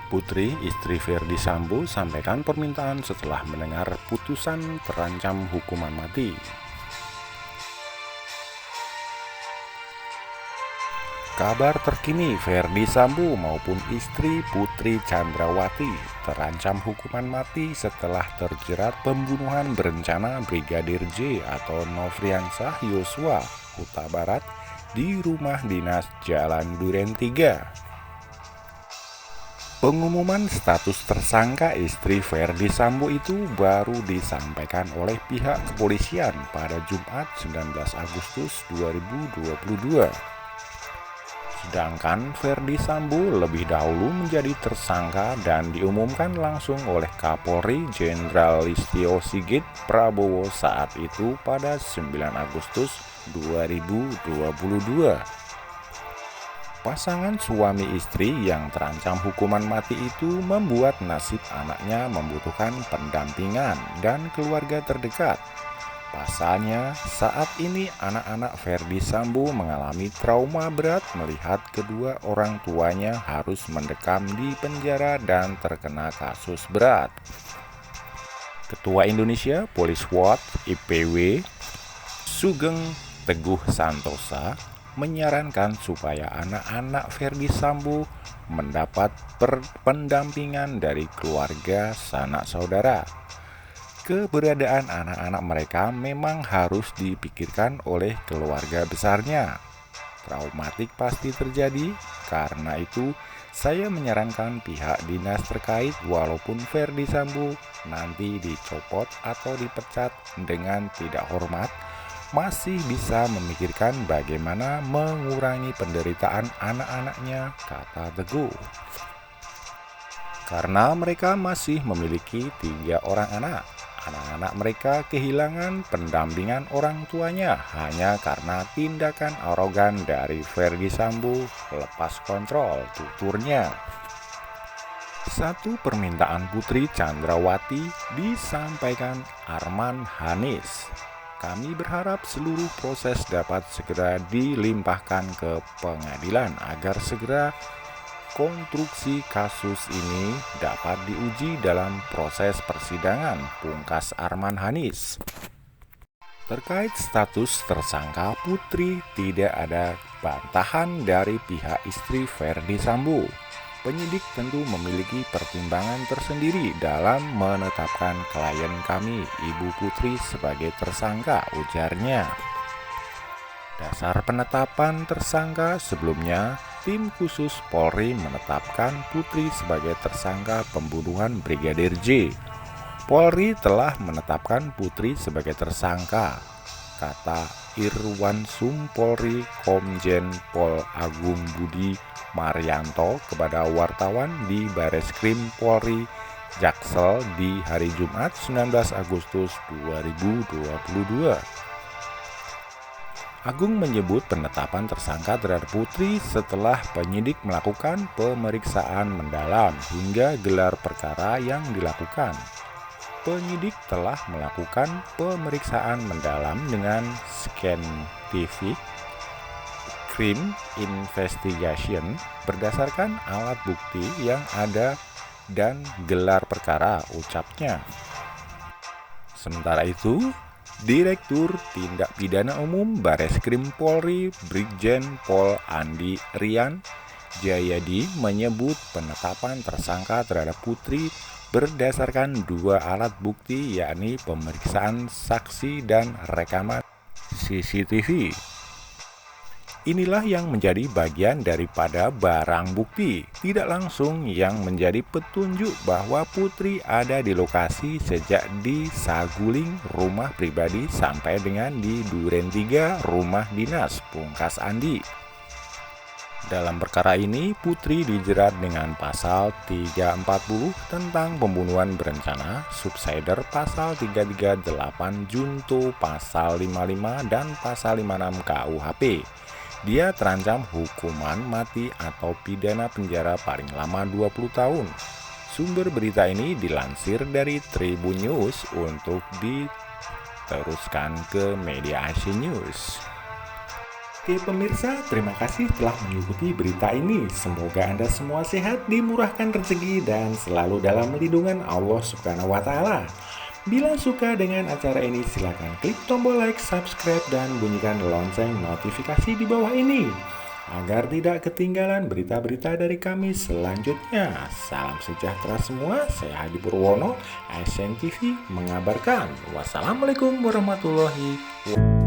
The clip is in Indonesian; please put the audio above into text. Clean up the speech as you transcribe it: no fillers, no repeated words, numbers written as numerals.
Putri, istri Ferdy Sambo, sampaikan permintaan setelah mendengar putusan terancam hukuman mati. Kabar terkini, Ferdy Sambo maupun istri Putri Chandrawati terancam hukuman mati setelah terjerat pembunuhan berencana Brigadir J atau Nofriansah Yosua Huta Barat di rumah dinas Jalan Duren 3. Pengumuman status tersangka istri Ferdy Sambo itu baru disampaikan oleh pihak kepolisian pada Jumat 19 Agustus 2022. Sedangkan Ferdy Sambo lebih dahulu menjadi tersangka dan diumumkan langsung oleh Kapolri Jenderal Listio Sigit Prabowo saat itu pada 9 Agustus 2022. Pasangan suami istri yang terancam hukuman mati itu membuat nasib anaknya membutuhkan pendampingan dan keluarga terdekat. Pasalnya, saat ini anak-anak Ferdy Sambo mengalami trauma berat melihat kedua orang tuanya harus mendekam di penjara dan terkena kasus berat. Ketua Indonesia Police Watch (IPW) Sugeng Teguh Santosa menyarankan supaya anak-anak Ferdy Sambo mendapat pendampingan dari keluarga sanak saudara. Keberadaan anak-anak mereka memang harus dipikirkan oleh keluarga besarnya. Traumatik pasti terjadi, karena itu saya menyarankan pihak dinas terkait walaupun Ferdy Sambo nanti dicopot atau dipecat dengan tidak hormat, masih bisa memikirkan bagaimana mengurangi penderitaan anak-anaknya, kata Teguh. Karena mereka masih memiliki 3 orang anak. Anak-anak mereka kehilangan pendampingan orang tuanya hanya karena tindakan arogan dari Ferdy Sambo lepas kontrol tuturnya. Satu permintaan Putri Chandrawati disampaikan Arman Hanis. Kami berharap seluruh proses dapat segera dilimpahkan ke pengadilan agar segera konstruksi kasus ini dapat diuji dalam proses persidangan, pungkas Arman Hanis. Terkait status tersangka Putri, tidak ada bantahan dari pihak istri Ferdy Sambo. Penyidik tentu memiliki pertimbangan tersendiri dalam menetapkan klien kami, Ibu Putri, sebagai tersangka, ujarnya. Dasar penetapan tersangka sebelumnya, tim khusus Polri menetapkan Putri sebagai tersangka pembunuhan Brigadir J. Polri telah menetapkan Putri sebagai tersangka, kata Irwansum Polri Komjen Pol Agung Budi Marianto kepada wartawan di Bareskrim Polri Jaksel di hari Jumat 19 Agustus 2022. Agung menyebut penetapan tersangka terhadap Putri setelah penyidik melakukan pemeriksaan mendalam hingga gelar perkara yang dilakukan. Penyidik telah melakukan pemeriksaan mendalam dengan scientific crime investigation berdasarkan alat bukti yang ada dan gelar perkara, ucapnya. Sementara itu, Direktur Tindak Pidana Umum Bareskrim Polri Brigjen Pol Andi Rian Jayadi menyebut penetapan tersangka terhadap Putri berdasarkan 2 alat bukti, yakni pemeriksaan saksi dan rekaman CCTV. Inilah yang menjadi bagian daripada barang bukti tidak langsung yang menjadi petunjuk bahwa Putri ada di lokasi sejak di Saguling rumah pribadi sampai dengan di Duren 3 rumah dinas, pungkas Andi. Dalam perkara ini, Putri dijerat dengan pasal 340 tentang pembunuhan berencana, subsider pasal 338 junto pasal 55 dan pasal 56 KUHP. Dia terancam hukuman mati atau pidana penjara paling lama 20 tahun. Sumber berita ini dilansir dari Tribun News untuk diteruskan ke Media Asia News. Oke pemirsa, terima kasih telah mengikuti berita ini. Semoga Anda semua sehat, dimurahkan rezeki, dan selalu dalam lindungan Allah Subhanahu wa Ta'ala. Bila suka dengan acara ini, silakan klik tombol like, subscribe, dan bunyikan lonceng notifikasi di bawah ini agar tidak ketinggalan berita-berita dari kami selanjutnya. Salam sejahtera semua, saya Hadi Purwono, ASN TV mengabarkan. Wassalamualaikum warahmatullahi wabarakatuh.